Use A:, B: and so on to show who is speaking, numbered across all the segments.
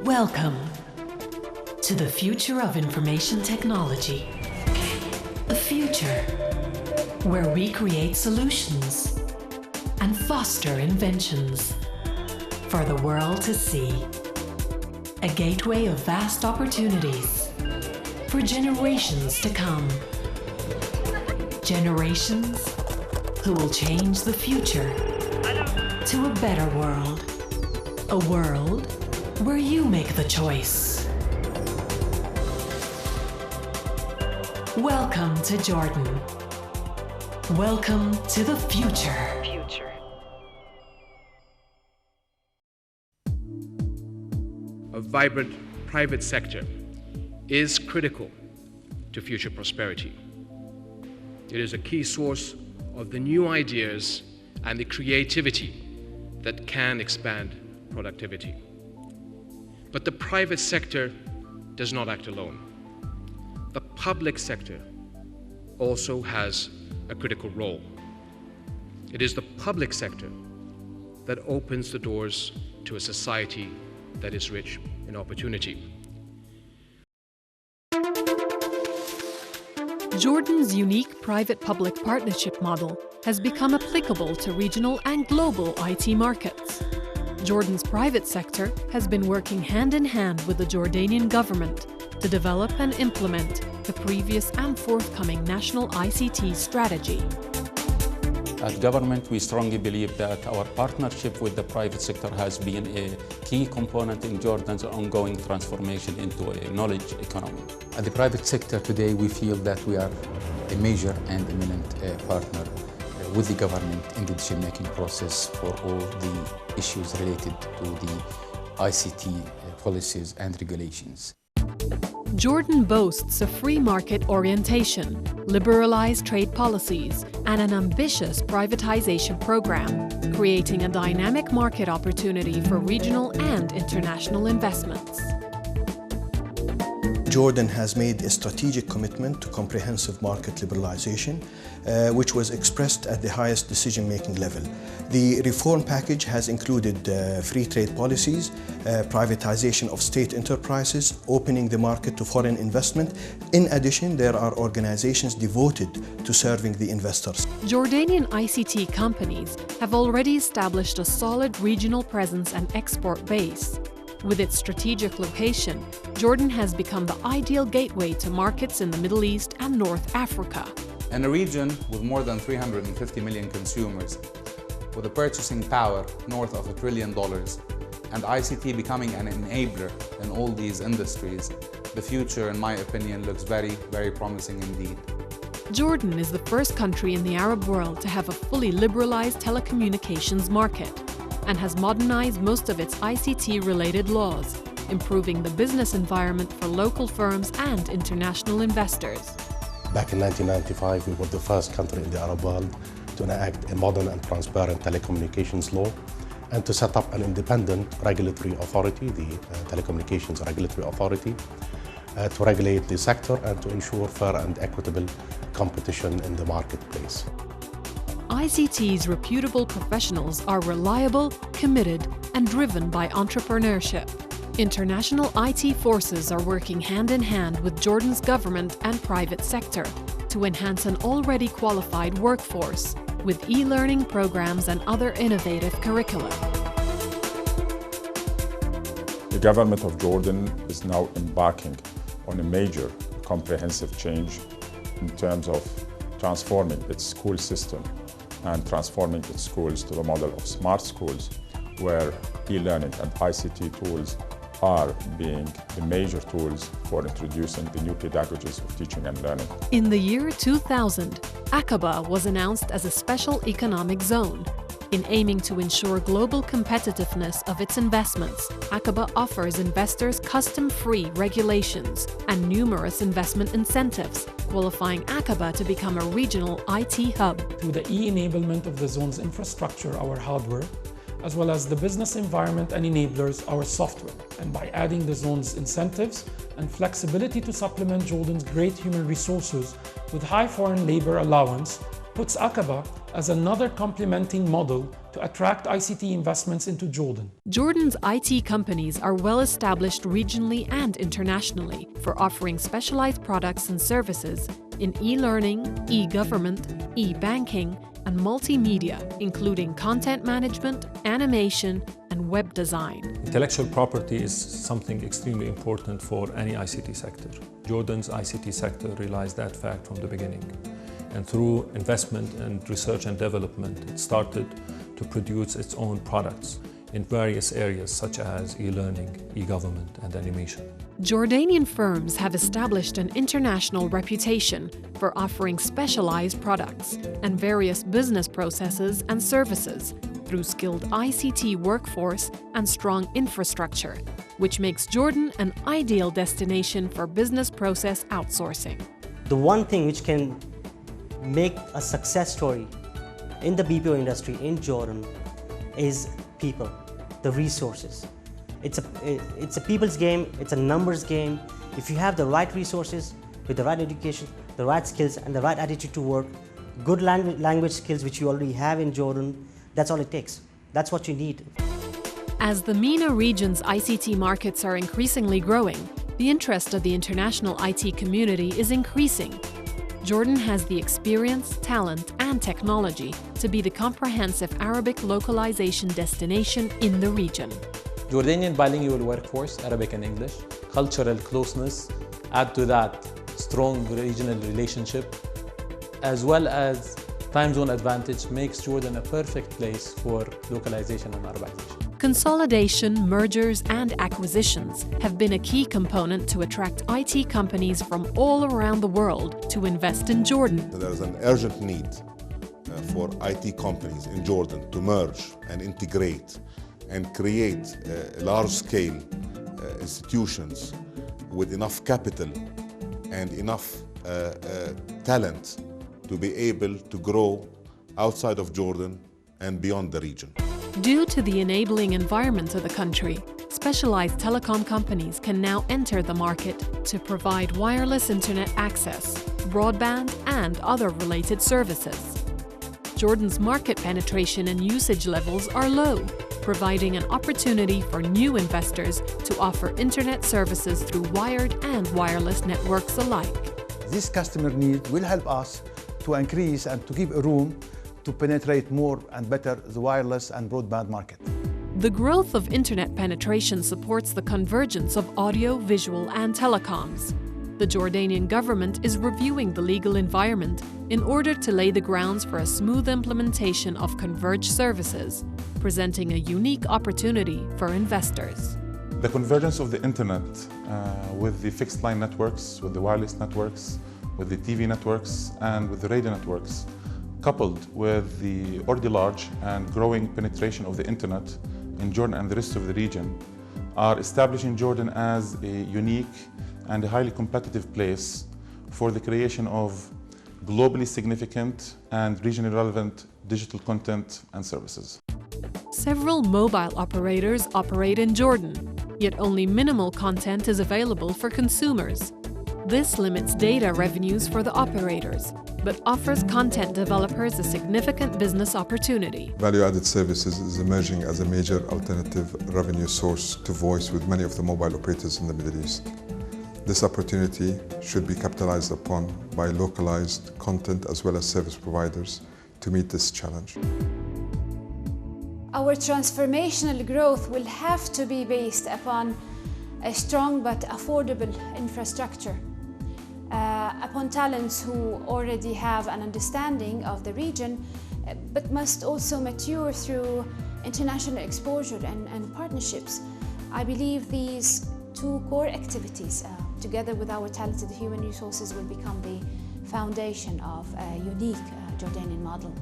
A: Welcome to the future of information technology. A future where we create solutions and foster inventions for the world to see. A gateway of vast opportunities for generations to come. Generations who will change the future to a better world. A world where you make the choice. Welcome to Jordan. Welcome to the future.
B: A vibrant private sector is critical to future prosperity. It is a key source of the new ideas and the creativity that can expand productivity. But the private sector does not act alone. The public sector also has a critical role. It is the public sector that opens the doors to a society that is rich in opportunity.
C: Jordan's unique private-public partnership model has become applicable to regional and global IT markets. Jordan's private sector has been working hand-in-hand with the Jordanian government to develop and implement the previous and forthcoming national ICT strategy.
D: As government, we strongly believe that our partnership with the private sector has been a key component in Jordan's ongoing transformation into a knowledge economy.
E: At the private sector today, we feel that we are a major and eminent partner with the government in the decision-making process for all the issues related to the ICT policies and regulations.
C: Jordan boasts a free market orientation, liberalized trade policies, and an ambitious privatization program, creating a dynamic market opportunity for regional and international investments.
F: Jordan has made a strategic commitment to comprehensive market liberalization, which was expressed at the highest decision-making level. The reform package has included free trade policies, privatization of state enterprises, opening the market to foreign investment. In addition, there are organizations devoted to serving the investors.
C: Jordanian ICT companies have already established a solid regional presence and export base. With its strategic location, Jordan has become the ideal gateway to markets in the Middle East and North Africa.
G: In a region with more than 350 million consumers, with a purchasing power north of $1 trillion, and ICT becoming an enabler in all these industries, the future, in my opinion, looks very, very promising indeed.
C: Jordan is the first country in the Arab world to have a fully liberalized telecommunications market, and has modernized most of its ICT-related laws, improving the business environment for local firms and international investors.
H: Back in 1995, we were the first country in the Arab world to enact a modern and transparent telecommunications law and to set up an independent regulatory authority, the Telecommunications Regulatory Authority, to regulate the sector and to ensure fair and equitable competition in the marketplace.
C: ICT's reputable professionals are reliable, committed, and driven by entrepreneurship. International IT forces are working hand-in-hand with Jordan's government and private sector to enhance an already qualified workforce with e-learning programs and other innovative curricula.
I: The government of Jordan is now embarking on a major comprehensive change in terms of transforming its school system and transforming its schools to the model of smart schools, where e-learning and ICT tools are being the major tools for introducing the new pedagogies of teaching and learning.
C: In the year 2000, Aqaba was announced as a special economic zone. In aiming to ensure global competitiveness of its investments, Aqaba offers investors custom-free regulations and numerous investment incentives, qualifying Aqaba to become a regional IT hub.
J: Through the e-enablement of the zone's infrastructure, our hardware, as well as the business environment and enablers, our software, and by adding the zone's incentives and flexibility to supplement Jordan's great human resources with high foreign labor allowance, puts Aqaba as another complementing model to attract ICT investments into Jordan.
C: Jordan's IT companies are well established regionally and internationally for offering specialized products and services in e-learning, e-government, e-banking, and multimedia, including content management, animation, and web design.
K: Intellectual property is something extremely important for any ICT sector. Jordan's ICT sector realized that fact from the beginning. And through investment and research and development, it started to produce its own products in various areas such as e-learning, e-government, and animation.
C: Jordanian firms have established an international reputation for offering specialized products and various business processes and services through skilled ICT workforce and strong infrastructure, which makes Jordan an ideal destination for business process outsourcing.
L: The one thing which can make a success story in the BPO industry in Jordan is people, the resources. It's a people's game, it's a numbers game. If you have the right resources, with the right education, the right skills, and the right attitude to work, good language skills which you already have in Jordan, that's all it takes. That's what you need.
C: As the MENA region's ICT markets are increasingly growing, the interest of the international IT community is increasing. Jordan has the experience, talent, and technology to be the comprehensive Arabic localization destination in the region.
M: Jordanian bilingual workforce, Arabic and English, cultural closeness, add to that strong regional relationship, as well as time zone advantage makes Jordan a perfect place for localization and Arabization.
C: Consolidation, mergers, and acquisitions have been a key component to attract IT companies from all around the world to invest in Jordan.
N: There is an urgent need for IT companies in Jordan to merge and integrate and create large-scale institutions with enough capital and enough talent to be able to grow outside of Jordan and beyond the region.
C: Due to the enabling environment of the country, specialized telecom companies can now enter the market to provide wireless internet access, broadband, and other related services. Jordan's market penetration and usage levels are low, providing an opportunity for new investors to offer internet services through wired and wireless networks alike.
O: This customer need will help us to increase and to give a room to penetrate more and better the wireless and broadband market.
C: The growth of internet penetration supports the convergence of audio, visual, and telecoms. The Jordanian government is reviewing the legal environment in order to lay the grounds for a smooth implementation of converged services, presenting a unique opportunity for investors.
I: The convergence of the internet with the fixed line networks, with the wireless networks, with the TV networks, and with the radio networks, coupled with the already large and growing penetration of the internet in Jordan and the rest of the region, are establishing Jordan as a unique and a highly competitive place for the creation of globally significant and regionally relevant digital content and services.
C: Several mobile operators operate in Jordan, yet only minimal content is available for consumers. This limits data revenues for the operators, but offers content developers a significant business opportunity.
P: Value-added services is emerging as a major alternative revenue source to voice with many of the mobile operators in the Middle East. This opportunity should be capitalized upon by localized content as well as service providers to meet this challenge.
Q: Our transformational growth will have to be based upon a strong but affordable infrastructure, upon talents who already have an understanding of the region, but must also mature through international exposure and partnerships. I believe these two core activities, together with our talented human resources, will become the foundation of a unique Jordanian model.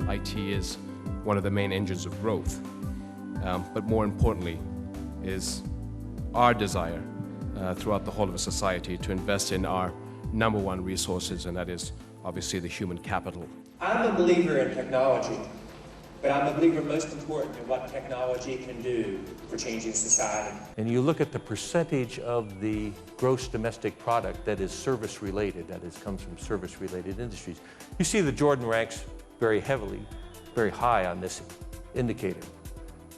B: IT is one of the main engines of growth, but more importantly is our desire throughout the whole of a society to invest in our number one resources, and that is obviously the human capital.
R: I'm a believer in technology, but I'm a believer most important in what technology can do for changing society.
S: And you look at the percentage of the gross domestic product that is service-related, that is, comes from service-related industries. You see that Jordan ranks very heavily very high on this indicator.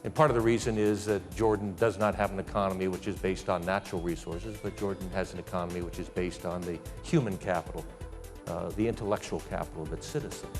S: And part of the reason is that Jordan does not have an economy which is based on natural resources, but Jordan has an economy which is based on the human capital, the intellectual capital of its citizens.